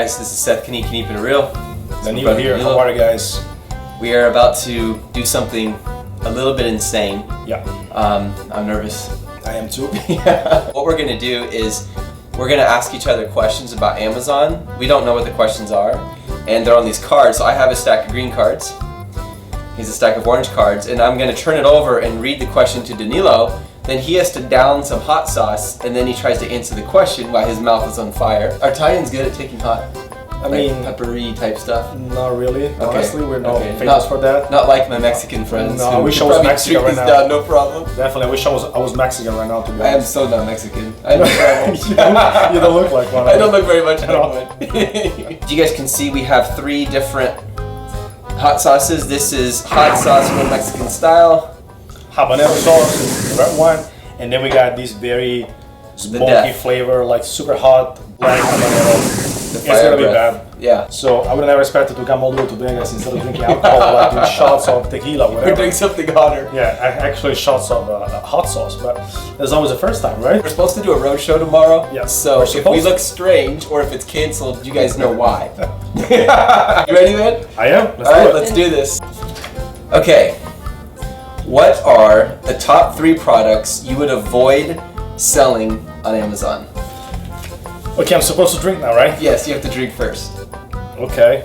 guys, this is Seth. Can you keep it real? Danilo here. How are you guys? We are about to do something a little bit insane. Yeah. I'm nervous. I am too. Yeah. What we're gonna do is we're gonna ask each other questions about Amazon. We don't know what the questions are, and they're on these cards. So I have a stack of green cards. He's a stack of orange cards, and I'm gonna turn it over and read the question to Danilo. Then he has to down some hot sauce, and then he tries to answer the question while his mouth is on fire. Are Italians good at taking hot? I mean, peppery type stuff? Not really. Okay. Honestly, we're not famous for that. Not like my Mexican friends. No, I wish I was Mexican right now. Down, no problem. Definitely, I wish I was Mexican right now. To be I am honest. so not Mexican. I know. You don't look like one. I don't look very much like one. You guys can see we have 3 different hot sauces. This is hot sauce from Mexican style. Habanero sauce, the red one, and then we got this very smoky flavor, like super hot black habanero. It's gonna be bad. Yeah. So I would never expected to come all the way to Vegas instead of drinking alcohol, like doing shots of tequila, whatever. We're doing something hotter. Yeah, actually shots of hot sauce, but that's always the first time, right? We're supposed to do a road show tomorrow. Yeah. So if we look strange or if it's canceled, you guys know why. You ready, man? I am. Let's do this. Okay. What are the top 3 products you would avoid selling on Amazon? Okay, I'm supposed to drink now, right? Yes, you have to drink first. Okay.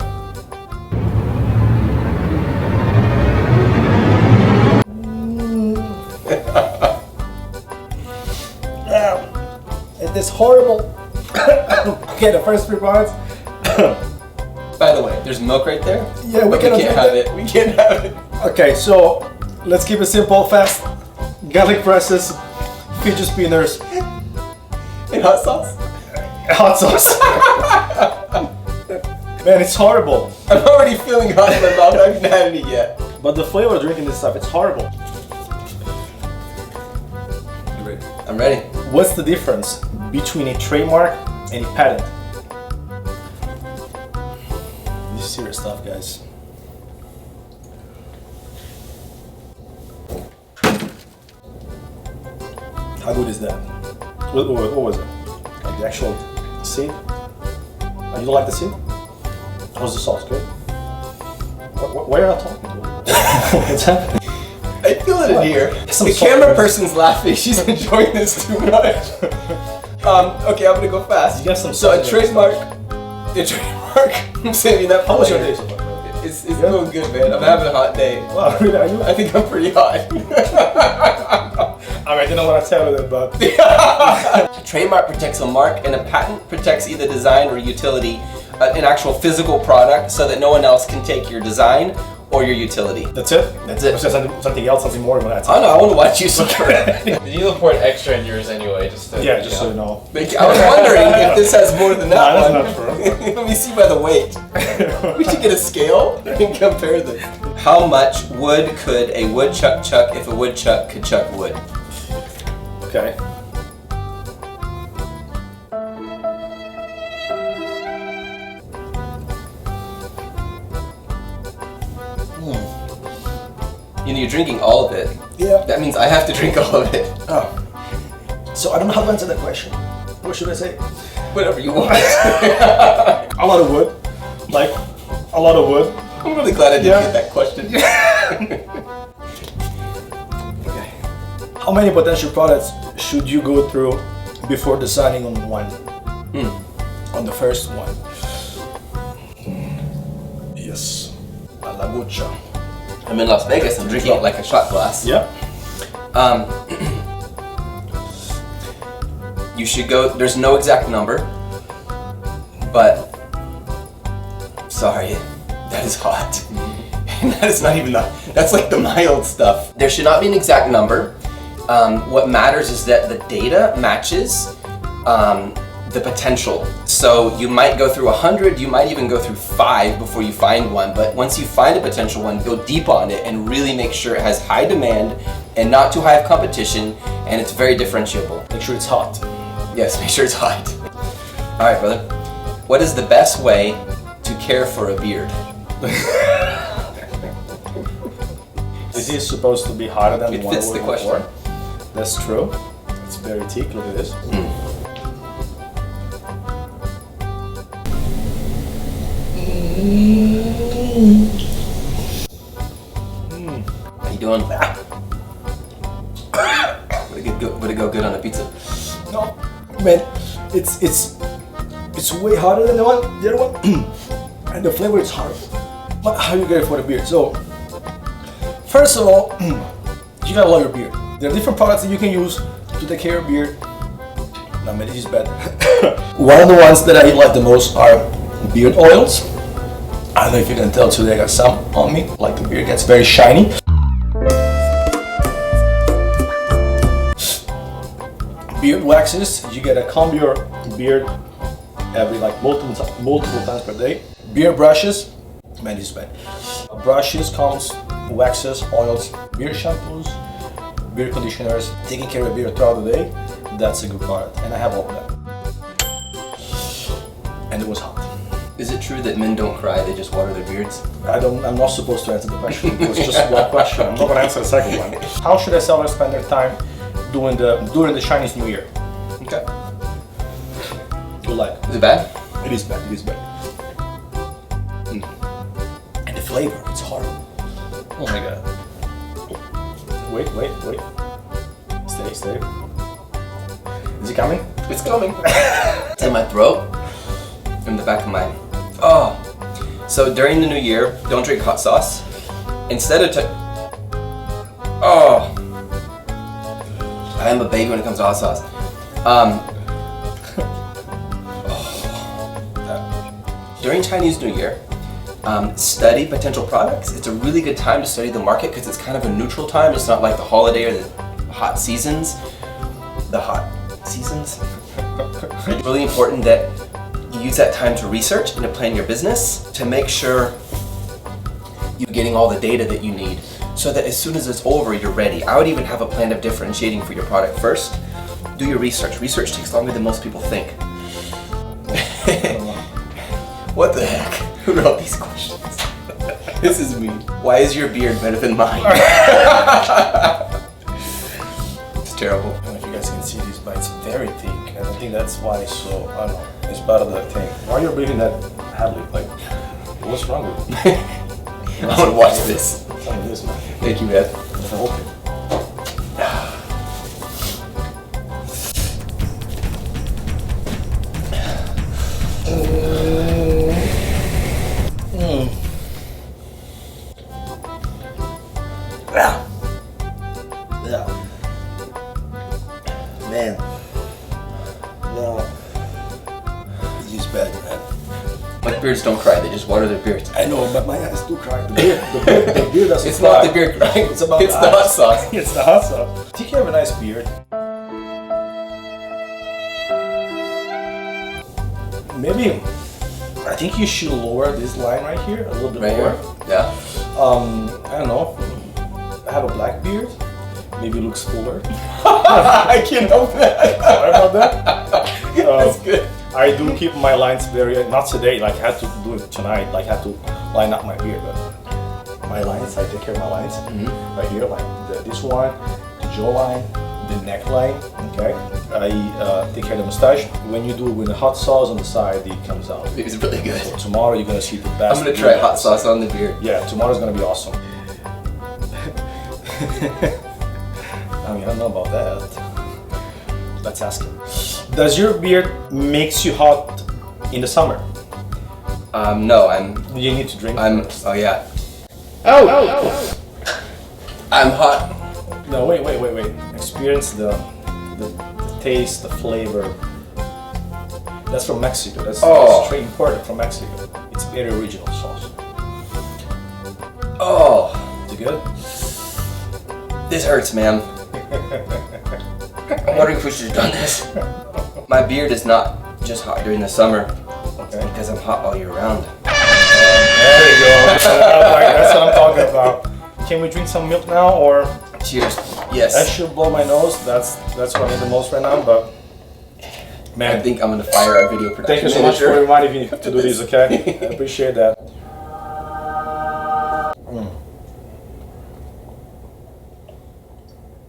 It is horrible. Okay, the first 3 products. By the way, there's milk right there. Yeah, we can't have it. We can't have it. Okay, so let's keep it simple, fast. Garlic presses, fidget spinners, and hot sauce. Hot sauce. Man, it's horrible. I'm already feeling hot in my mouth. I haven't had any yet. But the flavor of drinking this stuff, it's horrible. You ready? I'm ready. What's the difference between a trademark and a patent? This is serious stuff, guys. How good is that? What was it? Like the actual seed? Oh, you don't like the seed? How's the sauce? Good? Why are you not talking to me? What's happening? I feel it in here. The camera person's laughing. She's enjoying this too much. Okay, I'm gonna go fast. You got some. So a trademark. I'm saving that for How was your later. day so far? It's going good, man. I'm having a hot day. Wow, really? Are you? I think I'm pretty hot. Alright, I didn't want to tell you that, but... A trademark protects a mark, and a patent protects either design or utility, an actual physical product, so that no one else can take your design or your utility. That's it? That's it. Was there something else, something more than that? Oh no, I want to watch you suffer. You look for an extra in yours anyway, just to... Yeah, just so you know. I was wondering if this has more than that No, one. that's not true. Let me see by the weight. We should get a scale and compare them. How much wood could a woodchuck chuck if a woodchuck could chuck wood? Okay. You know, you're drinking all of it. Yeah. That means I have to drink all of it. Oh. So I don't know how to answer that question. What should I say? Whatever you want. A lot of wood. Like, a lot of wood. I'm really glad I didn't get that question. Okay. How many potential products should you go through before deciding on one? On the first one. Yes. A la mucha. I'm in Las Vegas. I'm drinking it like a shot glass. Yeah. You should go. There's no exact number, but sorry, that is hot. And that is not even that's like the mild stuff. There should not be an exact number. What matters is that the data matches the potential. So you might go through 100, you might even go through 5 before you find one, but once you find a potential one, go deep on it and really make sure it has high demand and not too high of competition, and it's very differentiable. Make sure it's hot. Yes, make sure it's hot. All right, brother. What is the best way to care for a beard? This is supposed to be hotter than It the one fits the question. before. That's true. It's very thick. Look at this. How you doing? Would it go good on a pizza? No, man, it's way harder than the other one, and the flavor is hard. But how you get it for the beard? So, first of all, you gotta love your beard. There are different products that you can use to take care of your beard. No, man, this is bad. One of the ones that I like the most are beard oils. I don't know if you can tell today I got some on me, like the beard gets very shiny. Beard waxes, you gotta comb your beard every like multiple times per day. Beard brushes, man, this is bad. Brushes, combs, waxes, oils, beard shampoos, beard conditioners, taking care of beard throughout the day. That's a good part, and I have all of that. And it was hot. Is it true that men don't cry, they just water their beards? I'm not supposed to answer the question. It was just one question. I'm not gonna answer the second one. How should a seller spend their time during the Chinese New Year? Okay. Good luck. Is it bad? It is bad. It is bad. And the flavor, it's horrible. Oh my god. Wait. Stay. Is it coming? It's coming. It's in my throat, in the back of my. Oh. So during the new year, don't drink hot sauce. Instead of oh. I am a baby when it comes to hot sauce. During Chinese New Year, study potential products. It's a really good time to study the market because it's kind of a neutral time. It's not like the holiday or the hot seasons. It's really important that you use that time to research and to plan your business to make sure you're getting all the data that you need so that as soon as it's over, you're ready. I would even have a plan of differentiating for your product first. Do your research. Research takes longer than most people think. What the heck? Who wrote these questions? This is me. Why is your beard better than mine? It's terrible. I don't know if you guys can see this, but it's very thick. And I think that's why it's so, I don't know, it's part of the thing. Why you're breathing that heavily? Like, what's wrong with you? I want to watch this. Tell me this, man. Thank you, man. Okay. Man. No. This is bad, man. My beards don't cry, they just water their beards. I know, but my eyes do cry. The beard doesn't It's cry. not the beard crying, It's about the hot sauce. It's the hot sauce. I think you have a nice beard. Maybe, I think you should lower this line right here a little bit Right more. here? Yeah. I don't know. I have a black beard. Maybe it looks fuller. I can't help that. Sorry about that. That's good. I do keep my lines very, not today, like I had to do it tonight, like I had to line up my beard, but my lines, I take care of my lines. Right here, like this one, the jawline, the neckline, okay? I take care of the mustache. When you do it with the hot sauce on the side, it comes out. It's really good. So tomorrow you're gonna see the best. I'm gonna try hot sauce on the beard. Yeah, tomorrow's gonna be awesome. I mean, I don't know about that. Let's ask him. Does your beard makes you hot in the summer? No, You need to drink. oh yeah. Oh! I'm hot. No, wait. Experience the taste, the flavor. That's from Mexico. That's straight imported from Mexico. It's very original sauce. Oh, Is it good? this hurts, man. I'm wondering if we should have done this. My beard is not just hot during the summer. Okay. Because I'm hot all year round. There you go. That's what I'm talking about. Can we drink some milk now, or? Cheers. That Yes. should blow my nose. That's what I need the most right now. But I man, think I'm gonna fire our video production thank you so much for manager. reminding me to do this. Okay, I appreciate that.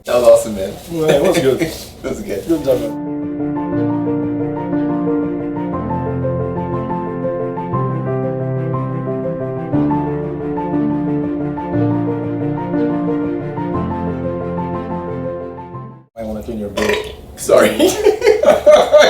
That was awesome, man. Yeah, it was good. That was good. Good job, man. I want to clean your boot. Sorry.